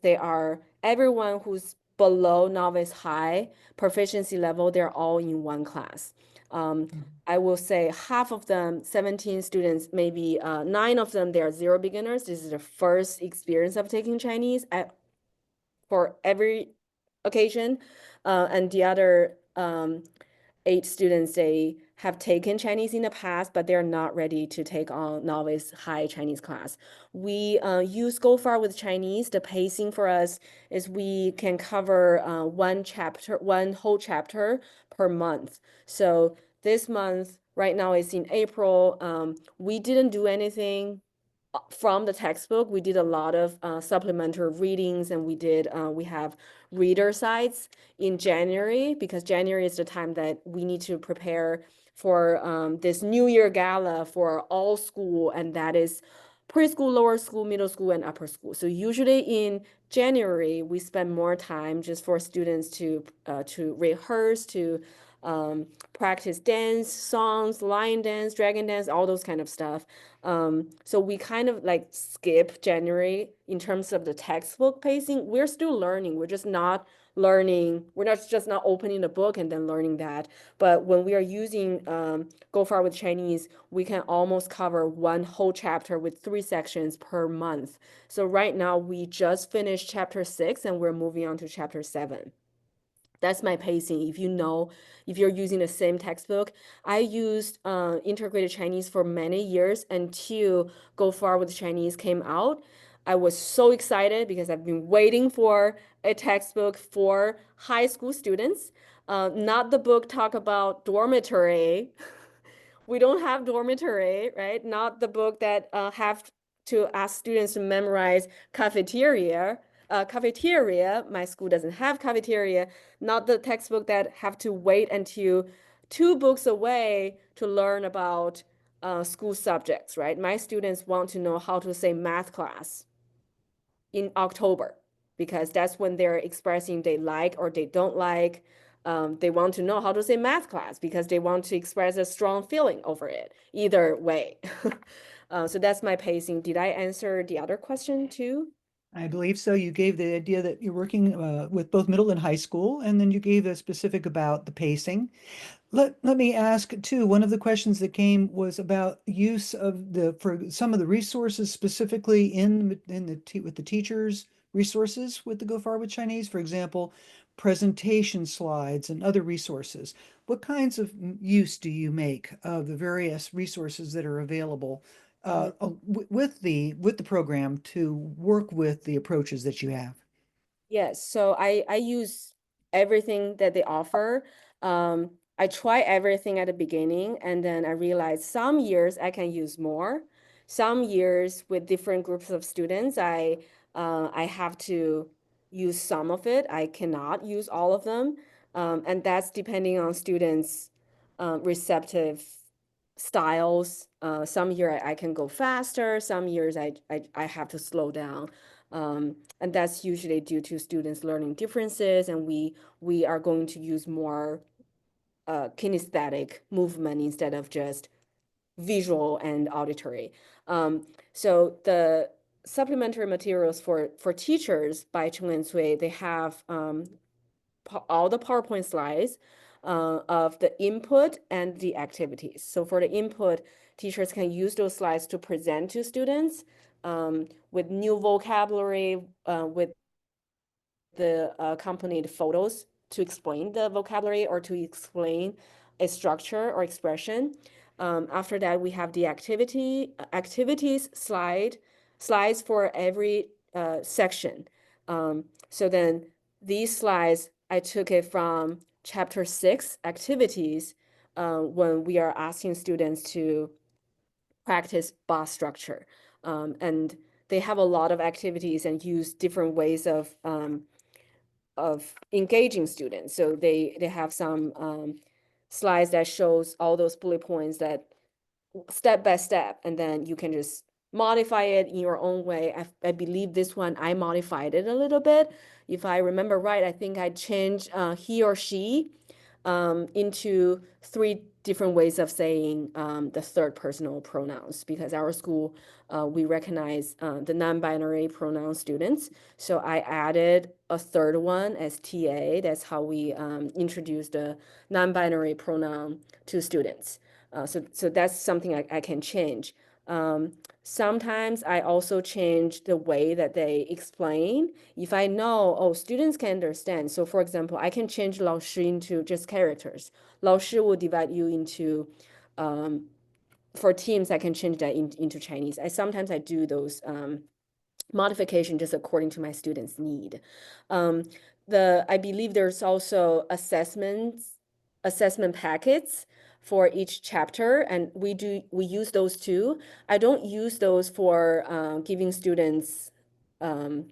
they are everyone who's below novice high proficiency level, they're all in one class. I will say half of them, 17 students, maybe 9 of them, they are zero beginners. This is their first experience of taking Chinese for every occasion. And the other 8 students, they have taken Chinese in the past, but they're not ready to take on novice high Chinese class. We use Go Far with Chinese. The pacing for us is we can cover one whole chapter per month. So this month, right now it's in April. We didn't do anything from the textbook. We did a lot of supplementary readings, and we have reader sites in January, because January is the time that we need to prepare for this New Year gala for all school, and that is preschool, lower school, middle school, and upper school. So usually in January, we spend more time just for students to rehearse, to practice dance, songs, lion dance, dragon dance, all those kind of stuff. So we kind of like skip January in terms of the textbook pacing. We're still learning. We're just not learning. We're not just not opening the book and then learning that. But when we are using Go Far with Chinese, we can almost cover one whole chapter with 3 sections per month. So right now we just finished chapter 6 and we're moving on to chapter 7. That's my pacing. If you're using the same textbook, I used integrated Chinese for many years until Go Far with Chinese came out. I was so excited because I've been waiting for a textbook for high school students. Not the book talk about dormitory. We don't have dormitory, right? Not the book that have to ask students to memorize cafeteria. Cafeteria, my school doesn't have cafeteria. Not the textbook that have to wait until 2 books away to learn about school subjects, right? My students want to know how to say math class in October, because that's when they're expressing they like or they don't like. They want to know how to say math class because they want to express a strong feeling over it. Either way. So that's my pacing. Did I answer the other question too? I believe so. You gave the idea that you're working with both middle and high school, and then you gave a specific about the pacing. Let me ask too, one of the questions that came was about use of for some of the resources specifically with the teachers resources with the Go Far with Chinese, for example, presentation slides and other resources. What kinds of use do you make of the various resources that are available with the program to work with the approaches that you have? Yes, so I use everything that they offer. I try everything at the beginning, and then I realize some years I can use more. Some years with different groups of students, I have to use some of it. I cannot use all of them, and that's depending on students' receptive styles. Some year I can go faster. Some years I have to slow down. And that's usually due to students' learning differences, and we are going to use more kinesthetic movement instead of just visual and auditory. So the supplementary materials for teachers by Cheng and Tsui, they have all the PowerPoint slides of the input and the activities. So for the input, teachers can use those slides to present to students with new vocabulary, with the accompanied photos to explain the vocabulary or to explain a structure or expression. After that, we have the activities slides for every section. So then these slides, I took it from chapter 6, activities, when we are asking students to practice box structure. And they have a lot of activities and use different ways of engaging students. So they have some slides that shows all those bullet points that step by step, and then you can just modify it in your own way. I believe this one, I modified it a little bit. If I remember right, I think I changed he or she into 3 different ways of saying the third personal pronouns, because our school, we recognize the non-binary pronoun students. So I added a third one as TA. That's how we introduce the non-binary pronoun to students. So that's something I can change. Sometimes I also change the way that they explain. If I know, oh, students can understand. So for example, I can change 老师 into just characters. 老师 will divide you into, for teams, I can change that into Chinese. Sometimes I do those modification just according to my students' need. I believe there's also assessment packets for each chapter, and we use those too. I don't use those for giving students a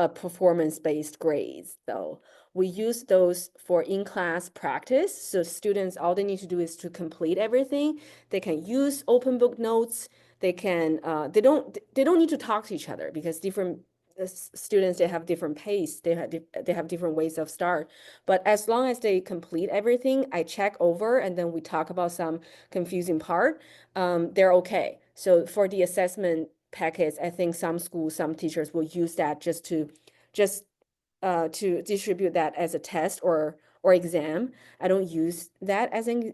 performance-based grades, though. We use those for in-class practice. So students, all they need to do is to complete everything. They can use open book notes. They can, they don't need to talk to each other, because different students, they have different pace. They have different ways of start. But as long as they complete everything, I check over, and then we talk about some confusing part. They're okay. So for the assessment packets, I think some schools, some teachers will use that just to distribute that as a test or exam. I don't use that as an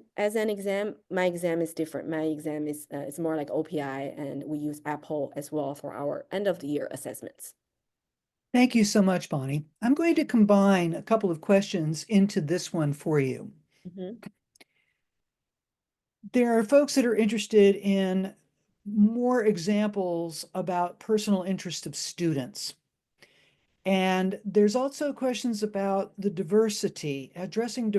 exam. My exam is different. My exam is it's more like OPI, and we use Apple as well for our end of the year assessments. Thank you so much, Bonnie. I'm going to combine a couple of questions into this one for you. Mhm. There are folks that are interested in more examples about personal interest of students. And there's also questions about the diversity, addressing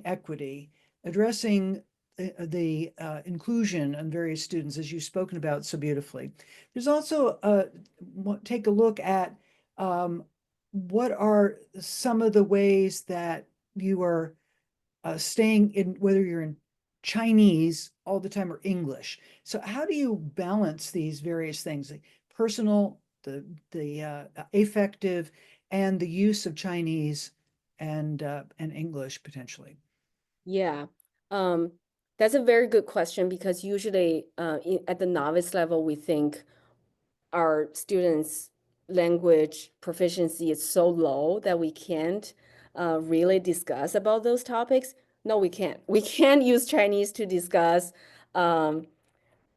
equity, addressing the inclusion of various students, as you've spoken about so beautifully. There's also take a look at what are some of the ways that you are staying in, whether you're in Chinese all the time or English. So how do you balance these various things, like personal, the affective, and the use of Chinese and English potentially? Yeah, um, that's a very good question, because usually at the novice level, we think our students' language proficiency is so low that we can't really discuss about those topics. No, we can't. We can't use Chinese to discuss um,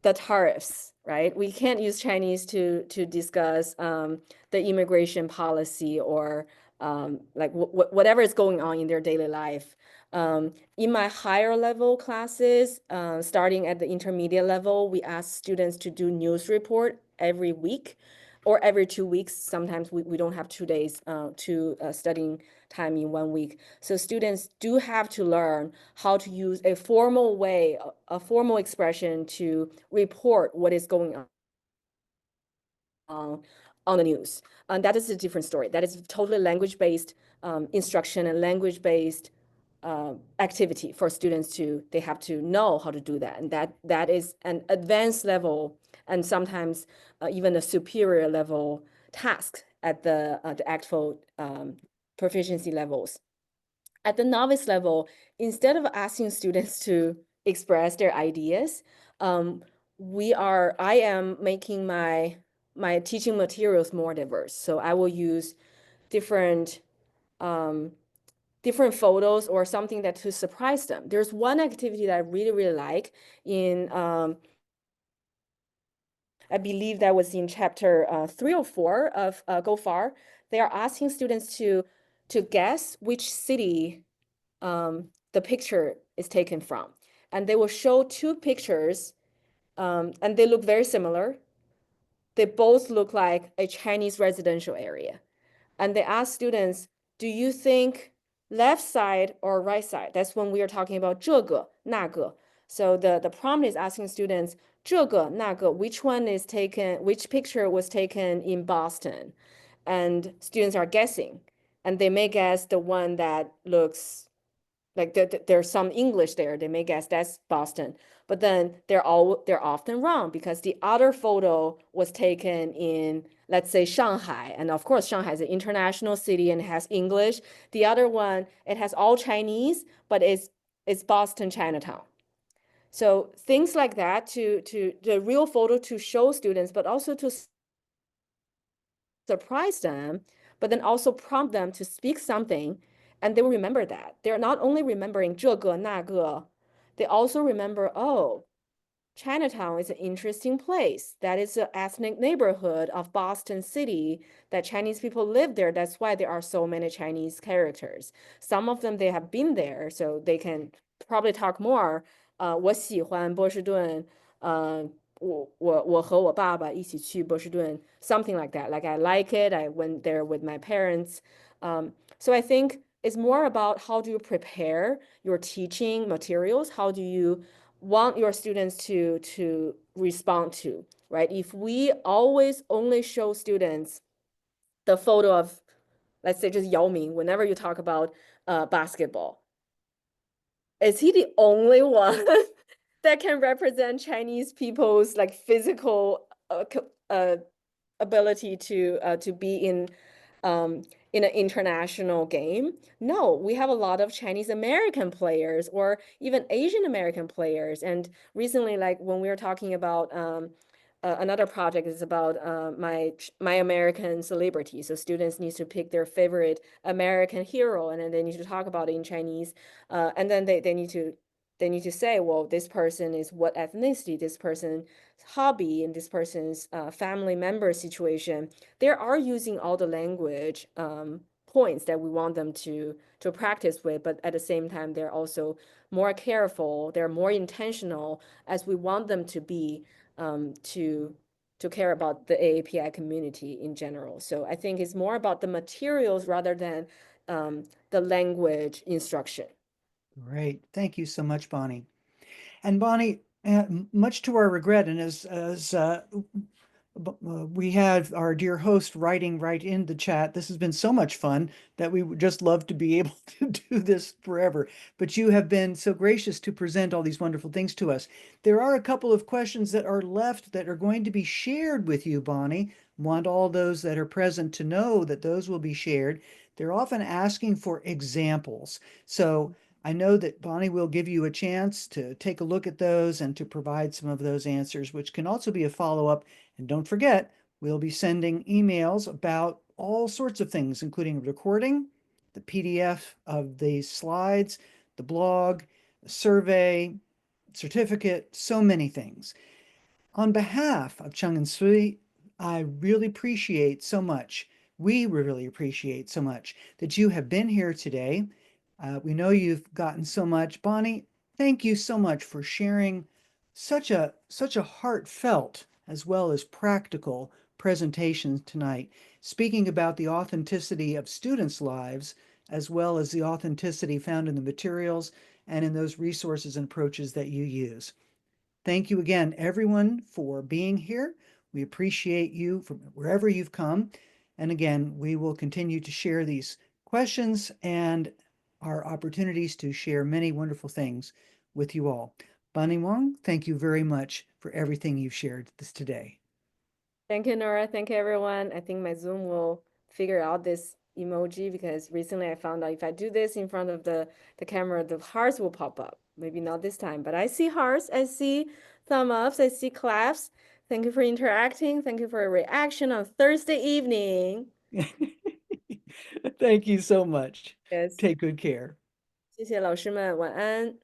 the tariffs, right? We can't use Chinese to discuss the immigration policy, or like whatever is going on in their daily life. In my higher level classes, starting at the intermediate level, we ask students to do news report every week or every 2 weeks. Sometimes we don't have 2 days to studying time in 1 week. So students do have to learn how to use a formal way, a formal expression to report what is going on the news. And that is a different story. That is totally language-based instruction and language-based activity for students they have to know how to do that. And that is an advanced level, and sometimes even a superior level task at the actual proficiency levels. At the novice level, instead of asking students to express their ideas, I am making my teaching materials more diverse. So I will use different um, different photos or something that to surprise them. There's one activity that I really, really like in, I believe that was in chapter 3 or 4 of Go Far. They are asking students to guess which city the picture is taken from. And they will show 2 pictures, and they look very similar. they both look like a Chinese residential area. And they ask students, do you think left side or right side? That's when we are talking about 这个,那个. So the prompt is asking students, 这个,那个, which picture was taken in Boston? And students are guessing. And they may guess the one that looks like there's some English there. They may guess that's Boston, but then they're often wrong because the other photo was taken in, let's say, Shanghai, and of course Shanghai is an international city and has English. The other one, it has all Chinese, but it's Boston Chinatown. So things like that to the real photo to show students, but also to surprise them, but then also prompt them to speak something, and they will remember that. They're not only remembering 这个,那个, they also remember, oh, Chinatown is an interesting place. That is an ethnic neighborhood of Boston City that Chinese people live there. That's why there are so many Chinese characters. Some of them, they have been there, so they can probably talk more. 我喜欢波士顿，我和我爸爸一起去波士顿, something like that. Like I like it. I went there with my parents. So I think it's more about how do you prepare your teaching materials? How do you want your students to respond to, right? If we always only show students the photo of, let's say, just Yao Ming, whenever you talk about basketball, is he the only one that can represent Chinese people's like physical ability to be in an international game? No, we have a lot of Chinese American players or even Asian American players. And recently, like when we were talking about another project is about my American celebrity. So students need to pick their favorite American hero, and then they need to talk about it in Chinese. And then they need to say, well, this person is what ethnicity, this person's hobby, and this person's family member situation. They are using all the language points that we want them to practice with, but at the same time, they're also more careful, they're more intentional as we want them to be to care about the AAPI community in general. So I think it's more about the materials rather than the language instruction. Great. Thank you so much, Bonnie. And Bonnie, much to our regret, and we had our dear host writing right in the chat. This has been so much fun that we would just love to be able to do this forever. But you have been so gracious to present all these wonderful things to us. There are a couple of questions that are left that are going to be shared with you, Bonnie. Want all those that are present to know that those will be shared. They're often asking for examples. So I know that Bonnie will give you a chance to take a look at those and to provide some of those answers, which can also be a follow-up. And don't forget, we'll be sending emails about all sorts of things, including recording, the PDF of the slides, the blog, the survey, certificate, so many things. On behalf of Cheng and Tsui, I really appreciate so much. We really appreciate so much that you have been here today. We know you've gotten so much. Bonnie, thank you so much for sharing such a heartfelt as well as practical presentation tonight, speaking about the authenticity of students' lives, as well as the authenticity found in the materials and in those resources and approaches that you use. Thank you again, everyone, for being here. We appreciate you from wherever you've come. And again, we will continue to share these questions and our opportunities to share many wonderful things with you all. Bonnie Wang, thank you very much for everything you've shared this today. Thank you, Nora. Thank you, everyone. I think my Zoom will figure out this emoji because recently I found out if I do this in front of the camera, the hearts will pop up. Maybe not this time, but I see hearts, I see thumb ups, I see claps. Thank you for interacting. Thank you for your reaction on Thursday evening. Thank you so much. Yes. Take good care. 谢谢老师们，晚安。